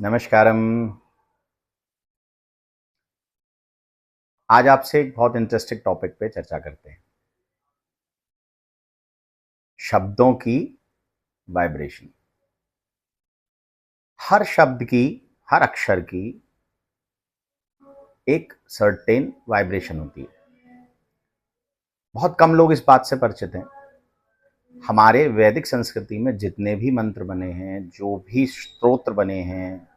नमस्कारम। आज आपसे एक बहुत इंटरेस्टिंग टॉपिक पे चर्चा करते हैं। शब्दों की वाइब्रेशन। हर शब्द की, हर अक्षर की एक सर्टेन वाइब्रेशन होती है। बहुत कम लोग इस बात से परिचित हैं। हमारे वैदिक संस्कृति में जितने भी मंत्र बने हैं, जो भी स्तोत्र बने हैं,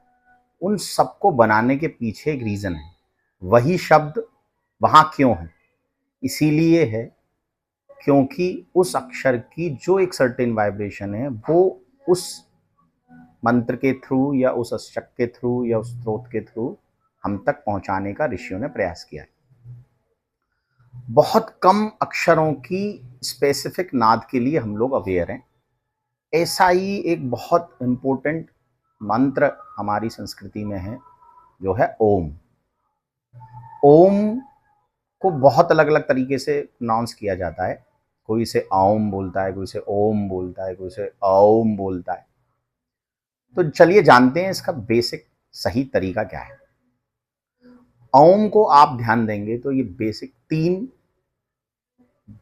उन सबको बनाने के पीछे एक रीजन है। वही शब्द वहां क्यों है? इसीलिए है क्योंकि उस अक्षर की जो एक सर्टेन वाइब्रेशन है, वो उस मंत्र के थ्रू या उस अष्टक के थ्रू या उस स्रोत के थ्रू हम तक पहुंचाने का ऋषियों ने प्रयास किया है। बहुत कम अक्षरों की स्पेसिफिक नाद के लिए हम लोग अवेयर हैं। ऐसा ही एक बहुत इंपॉर्टेंट मंत्र हमारी संस्कृति में है, जो है ओम। ओम को बहुत अलग अलग तरीके से प्रोनाउंस किया जाता है। कोई इसे ओम बोलता है, कोई इसे ओम बोलता है, कोई इसे ओम बोलता है। तो चलिए जानते हैं इसका बेसिक सही तरीका क्या है। ओम को आप ध्यान देंगे तो ये बेसिक 3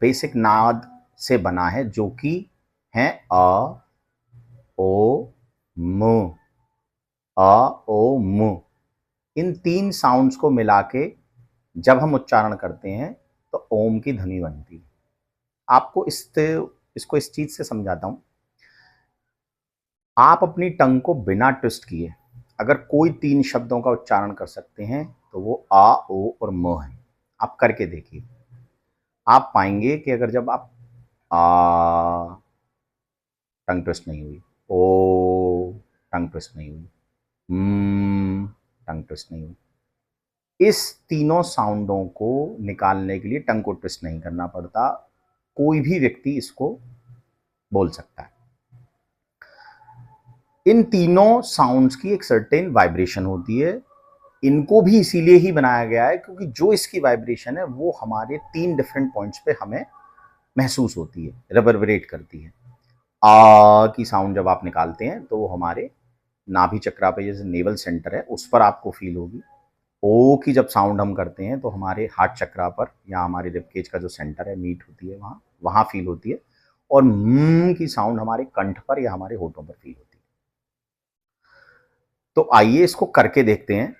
बेसिक नाद से बना है, जो कि हैं अ, ओ, म। अ, ओ, म। इन 3 साउंड्स को मिला के जब हम उच्चारण करते हैं तो ओम की ध्वनि बनती है। आपको इसको इस चीज से समझाता हूं। आप अपनी टंग को बिना ट्विस्ट किए अगर कोई 3 शब्दों का उच्चारण कर सकते हैं तो वो आ, ओ और म है। आप करके देखिए। आप पाएंगे कि अगर जब आप आ, टंग ट्विस्ट नहीं हुई, ओ टंग ट्विस्ट नहीं हुई, टंग ट्विस्ट नहीं हुई, इस तीनों साउंडों को निकालने के लिए टंग को ट्विस्ट नहीं करना पड़ता। कोई भी व्यक्ति इसको बोल सकता है। इन तीनों साउंड्स की एक सर्टेन वाइब्रेशन होती है। इनको भी इसीलिए ही बनाया गया है क्योंकि जो इसकी वाइब्रेशन है वो हमारे 3 डिफरेंट पॉइंट्स पे हमें महसूस होती है, रिवर्बरेट करती है। आ की साउंड जब आप निकालते हैं तो वो हमारे नाभि चक्रा पे, जैसे नेवल सेंटर है, उस पर आपको फील होगी। ओ की जब साउंड हम करते हैं तो हमारे हार्ट चक्रा पर या हमारे रिबकेज का जो सेंटर है, मीट होती है, वहाँ वहाँ फील होती है। और की साउंड हमारे कंठ पर या हमारे होठों पर फील होती है। तो आइए इसको करके देखते हैं,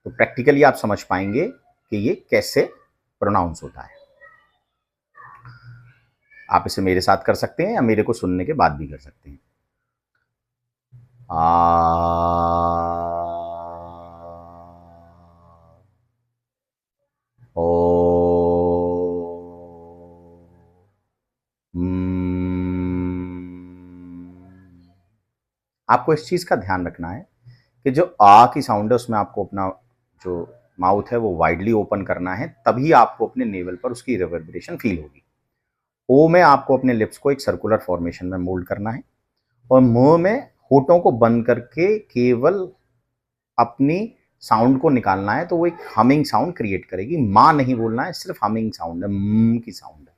तो प्रैक्टिकली आप समझ पाएंगे कि ये कैसे प्रोनाउंस होता है। आप इसे मेरे साथ कर सकते हैं या मेरे को सुनने के बाद भी कर सकते हैं। आ, ओ, आपको इस चीज का ध्यान रखना है कि जो आ की साउंड है उसमें आपको अपना जो माउथ है वो वाइडली ओपन करना है, तभी आपको अपने नेवल पर उसकी रिवर्बरेशन फील होगी। ओ में आपको अपने लिप्स को एक सर्कुलर फॉर्मेशन में मोल्ड करना है, और म में होठों को बंद करके केवल अपनी साउंड को निकालना है। तो वो एक हमिंग साउंड क्रिएट करेगी। माँ नहीं बोलना है, सिर्फ हमिंग साउंड है, की साउंड है।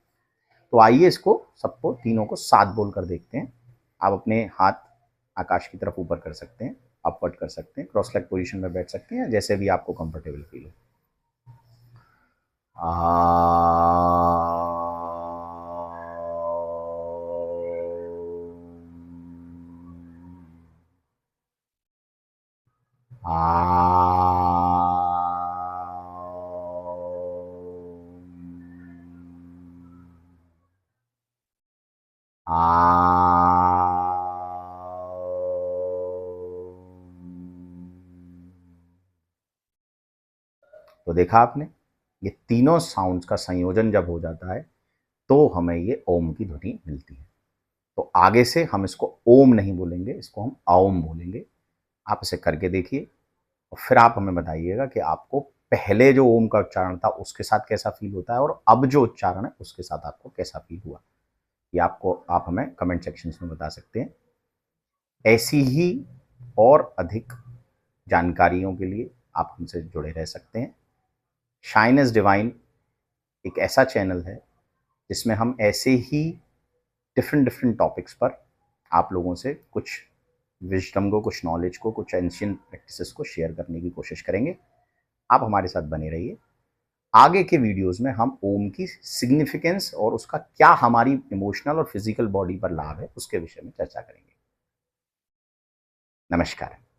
तो आइए इसको सबको तीनों को साथ बोल कर देखते हैं। आप अपने हाथ आकाश की तरफ ऊपर कर सकते हैं, अपवर्ड कर सकते हैं, क्रॉस लेग पोजीशन में बैठ सकते हैं, जैसे भी आपको कंफर्टेबल फील हो। आ, तो देखा आपने, ये तीनों साउंड्स का संयोजन जब हो जाता है तो हमें ये ओम की ध्वनि मिलती है। तो आगे से हम इसको ओम नहीं बोलेंगे, इसको हम ओम बोलेंगे। आप इसे करके देखिए और फिर आप हमें बताइएगा कि आपको पहले जो ओम का उच्चारण था उसके साथ कैसा फील होता है, और अब जो उच्चारण है उसके साथ आपको कैसा फील हुआ। ये आप हमें कमेंट सेक्शंस में बता सकते हैं। ऐसी ही और अधिक जानकारियों के लिए आप हमसे जुड़े रह सकते हैं। शाइन इज डिवाइन एक ऐसा चैनल है जिसमें हम ऐसे ही डिफरेंट डिफरेंट टॉपिक्स पर आप लोगों से कुछ विजडम को, कुछ नॉलेज को, कुछ एंशियंट प्रैक्टिसेस को शेयर करने की कोशिश करेंगे। आप हमारे साथ बने रहिए। आगे के वीडियोस में हम ओम की सिग्निफिकेंस और उसका क्या हमारी इमोशनल और फिजिकल बॉडी पर लाभ है उसके विषय में चर्चा करेंगे। नमस्कार।